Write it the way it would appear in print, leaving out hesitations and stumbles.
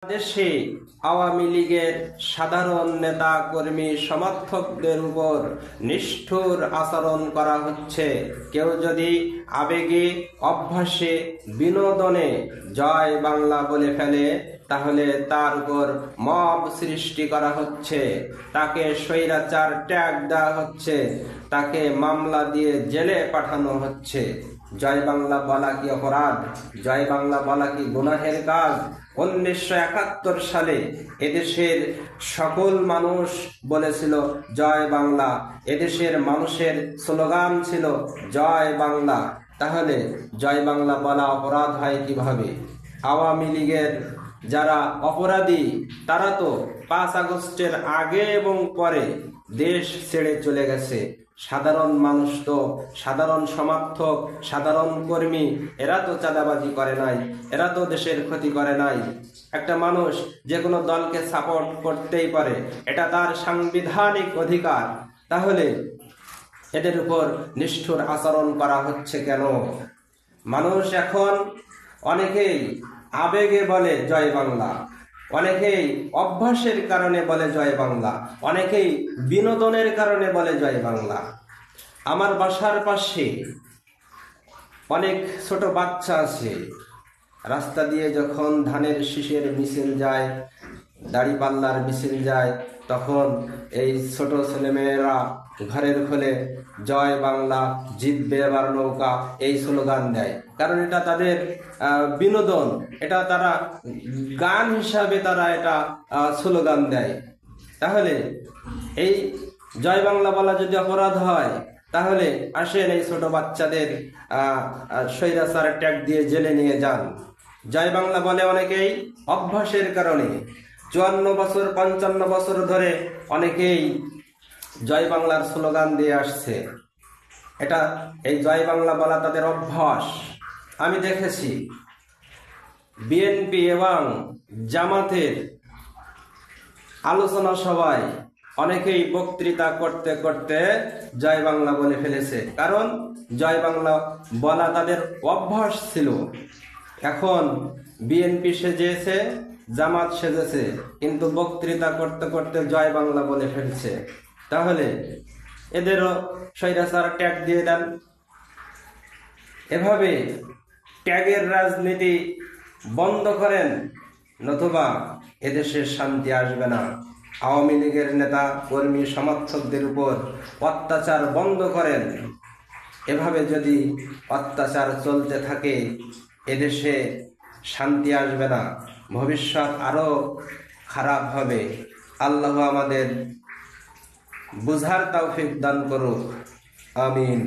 দেশে আওয়ামী লীগের সাধারণ নেতা কর্মী সমর্থকদের উপর নিষ্ঠুর আচরণ করা হচ্ছে। কেউ যদি আবেগে, অভ্যাসে, বিনোদনে জয় বাংলা বলে ফেলে তাহলে তার উপর মব সৃষ্টি করা হচ্ছে, তাকে স্বৈরাচার ট্যাগ দেওয়া হচ্ছে, তাকে মামলা দিয়ে জেলে পাঠানো হচ্ছে। জয় বাংলা বলা কি অপরাধ? জয় বাংলা বলা কি গুনাহের কাজ? 1971 সালে এদেশের সকল মানুষ বলেছিল জয় বাংলা, এদেশের মানুষের স্লোগান ছিল জয় বাংলা। তাহলে জয় বাংলা বলা অপরাধ হয় কিভাবে? আওয়ামী লীগের যারা অপরাধী তারা তো 5 আগস্টের আগে এবং পরে দেশ ছেড়ে চলে গেছে। সাধারণ মানুষ তো, সাধারণ সমর্থক, সাধারণ কর্মী, এরা তো চাঁদাবাজি করে নাই, এরা তো দেশের ক্ষতি করে নাই। একটা মানুষ যে কোনো দলকে সাপোর্ট করতেই পারে, এটা তার সাংবিধানিক অধিকার। তাহলে এদের উপর নিষ্ঠুর আচরণ করা হচ্ছে কেন? মানুষ এখন অনেকেই আবেগে বলে জয় বাংলা, অনেকেই অভ্যাসের কারণে বলে জয় বাংলা, অনেকেই বিনোদনের কারণে বলে জয় বাংলা। আমার বাসার পাশে অনেক ছোট বাচ্চা আছে, রাস্তা দিয়ে যখন ধানের শীষের মিছিল যায়, দাড়িপাল্লার মিছিল যায়, তখন এই ছোট ছেলেমেয়েরা ঘরের খোলে জয় বাংলা, জিতবে এবার নৌকা, এই স্লোগান দেয়। কারণ এটা তাদের বিনোদন, এটা তারা গান হিসাবে তারা এটা স্লোগান দেয়। তাহলে এই জয় বাংলা বলা যদি অপরাধ হয়, তাহলে আসেন এই ছোট বাচ্চাদের স্বৈরাচার ট্যাগ দিয়ে জেলে নিয়ে যান। জয় বাংলা বলে অনেকেই অভ্যাসের কারণে, 54 বছর 55 বছর ধরে অনেকেই জয় বাংলার স্লোগান দিয়ে আসছে। এটা এই জয় বাংলা বলা তাদের অভ্যাস। আমি দেখেছি বিএনপি এবং জামাতের আলোচনা সভায় অনেকেই বক্তৃতা করতে করতে জয় বাংলা বলে ফেলেছে, কারণ জয় বাংলা বলা তাদের অভ্যাস ছিল। এখন বিএনপি সেজেছে, জামাত সেজেছে, কিন্তু বক্তৃতা করতে করতে জয় বাংলা বলে ফেলছে। তাহলে এদেরও স্বৈরাচার ট্যাগ দিয়ে দেন। এভাবে ট্যাগের রাজনীতি বন্ধ করেন, নতুবা এদেশের শান্তি আসবে না। আওয়ামী লীগের নেতা কর্মী সমর্থকদের উপর অত্যাচার বন্ধ করেন। এভাবে যদি অত্যাচার চলতে থাকে এদেশে শান্তি আসবে না, ভবিষ্যৎ আরো খারাপ হবে। আল্লাহ আমাদের বুঝার তৌফিক দান করুক, আমিন।